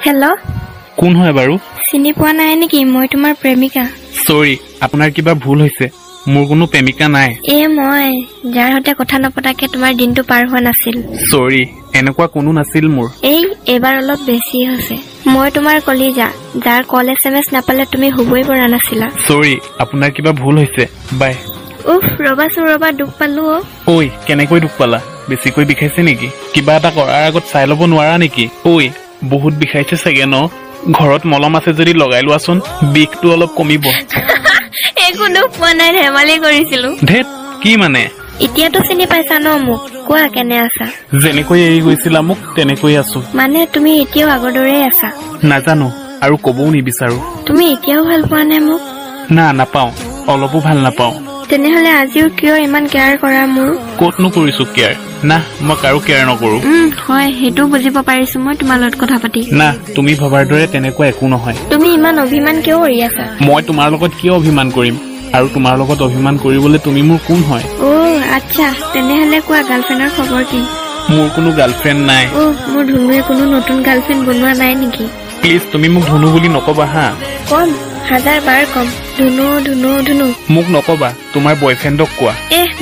hello কোন হয় বাৰু চিনি পোৱা নাই নেকি মই তোমাৰ প্ৰেমিকা সৰি আপোনাৰ কিবা ভুল হৈছে মোৰ কোনো প্ৰেমিকা নাই মই যাৰ হতে কথা নপতাকে তোমাৰ দিনটো পাৰ হোৱা নাছিল সৰি এনেকুৱা কোনো নাছিল মোৰ এবাৰ অলপ বেছি হৈছে মই তোমাৰ কলিজা যাৰ কল এছএমএছ নাপালে তুমি হুবই পৰা নাছিলা সৰি আপোনাৰ কিবা ভুল হৈছে বাই ৰবা দুখ পালো ঐ কেনেকৈ দুখ পালা বেছিকৈ বিষাইছে নেকি কিবা এটা কৰাৰ আগত চাই ল'ব নোৱাৰা নেকি ঐ বহুত বিষাইছে চাগে ন ঘৰত মলম আছে যদি লগাই লোৱাচোন বিষটো অলপ কমিব একো দুখ পোৱা নাই ধেমালি কৰিছিলো ধেত কি মানে এতিয়াতো চিনি পাইছা ন মোক কোৱা কেনে আছা যেনেকৈ এৰি গৈছিলা মোক তেনেকৈ আছো মানে তুমি এতিয়াও আগৰ দৰেই আছা নাজানো আৰু কবও নিবিচাৰো তুমি এতিয়াও ভাল পোৱা নাই মোক না নাপাও অলপো ভাল নাপাও তেনেহলে আজিও কিয় ইমান কেয়াৰ কৰা মোৰ ক'তনো কৰিছো কেয়াৰ না মই কাৰো কেয়াৰ নকৰো হয় সেইটো বুজিব পাৰিছো মই তোমাৰ লগত কথা পাতি না তুমি ভবাৰ দৰে তেনেকুৱা একো নহয় তুমি ইমান অভিমান কিয় কৰি আছা মই তোমাৰ লগত কিয় অভিমান কৰিম আৰু তোমাৰ লগত অভিমান কৰিবলৈ তুমি মোৰ কোন হয় আচ্ছা তেনেহলে কোৱা গাৰ্লফ্ৰেণ্ডৰ খবৰ কি মোৰ কোনো গাৰ্লফ্ৰেণ্ড নাই মোৰ ধুনুৱে কোনো নতুন গাৰ্লফ্ৰেণ্ড বনোৱা নাই নেকি প্লিজ তুমি মোক ধুনু বুলি নকবা হা কম 1000 বাৰ কম ধুনু মোক নকবা তোমাৰ বয়ফ্ৰেণ্ডক কোৱা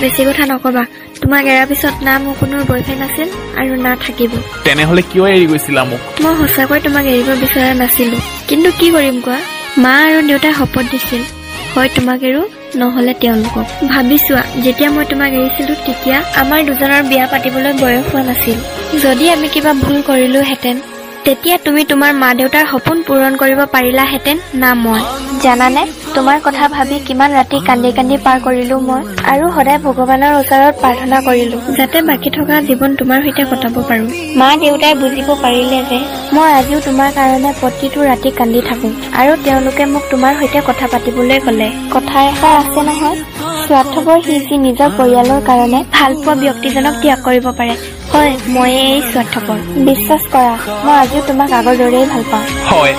বেছি কথা নকবা তোমাক এৰাৰ পিছত না মোৰ কোনো বয়ফ্ৰেণ্ড আছিল আৰু না থাকিব তেনেহলে কিয় এৰি গৈছিলা মোক মই সঁচাকৈ তোমাক এৰিব বিচৰা নাছিলো কিন্তু কি কৰিম কোৱা মা আৰু দেউতাই শপত দিছিল হয় তোমাক এৰো নহলে তেওঁলোকক ভাবিছোৱা যেতিয়া মই তোমাক এৰিছিলো তেতিয়া আমাৰ দুজনৰ বিয়া পাতিবলৈ বয়স হোৱা নাছিল যদি আমি কিবা ভুল কৰিলো হেতেন তেতিয়া তুমি তোমাৰ মা দেউতাৰ সপোন পূৰণ কৰিব পাৰিলাহেঁতেন না মই জানানে তোমাৰ কথা ভাবি কিমান ৰাতি কান্দি কান্দি পাৰ কৰিলো মই আৰু সদায় ভগৱানৰ ওচৰত প্ৰাৰ্থনা কৰিলো যাতে বাকী থকা জীৱন তোমাৰ সৈতে কটাব পাৰো মা দেউতাই বুজিব পাৰিলে যে মই আজিও তোমাৰ কাৰণে প্ৰতিটো ৰাতি কান্দি থাকো আৰু তেওঁলোকে মোক তোমাৰ সৈতে কথা পাতিবলৈ ক'লে কথা এষাৰ আছে নহয় স্বাৰ্থপৰ সি যি নিজৰ পৰিয়ালৰ কাৰণে ভাল পোৱা ব্যক্তিজনক ত্যাগ কৰিব পাৰে হয় মই এই স্বাৰ্থপৰ বিশ্বাস কৰা মই আজিও তোমাক আগৰ দৰেই ভাল পাওঁ হয়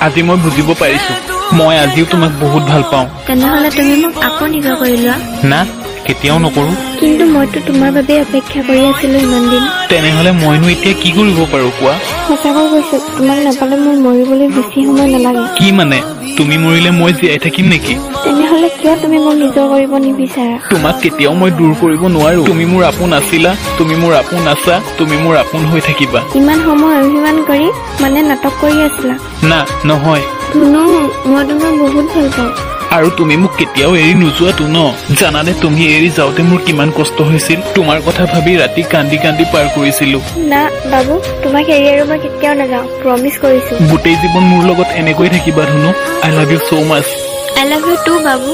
আজি মই বুজিব পাৰিছো মই আজিও তোমাক বহুত ভাল পাওঁ তেনেহলে তুমি মোক আকৌ নিজৰ কৰি লোৱা না কেতিয়াও নকৰো কিন্তু মইতো তোমাৰ বাবে অপেক্ষা কৰি আছিলো ইমান দিন তেনেহলে মইনো এতিয়া কি কৰিব পাৰো কোৱা সঁচাকৈ কৈছো তোমাক নাপালে মোৰ মৰিবলৈ বেছি সময় নালাগে কি মানে তুমি মৰিলে মই জীয়াই থাকিম নেকি তেনেহলে কিয় তুমি মোক নিজৰ কৰিব নিবিচাৰা তোমাক কেতিয়াও মই দূৰ কৰিব নোৱাৰো তুমি মোৰ আপোন আছিলা তুমি মোৰ আপোন আছা তুমি মোৰ আপোন হৈ থাকিবা ইমান সময় অভিমান কৰি মানে নাটক কৰি আছিলা না নহয় ধুনু মই তোমাক বহুত ভাল পাওঁ আৰু তুমি মোক কেতিয়াও এৰি নোযোৱাতো ন জানানে তুমি এৰি যাওঁতে মোৰ কিমান কষ্ট হৈছিল তোমাৰ কথা ভাবি ৰাতি কান্দি কান্দি পাৰ কৰিছিলো না বাবু তোমাক এৰি আৰু মই কেতিয়াও নাযাওঁ প্ৰমিছ কৰিছো গোটেই জীৱন মোৰ লগত এনেকৈ থাকিবা ধুনু I love you so much I love you too Babu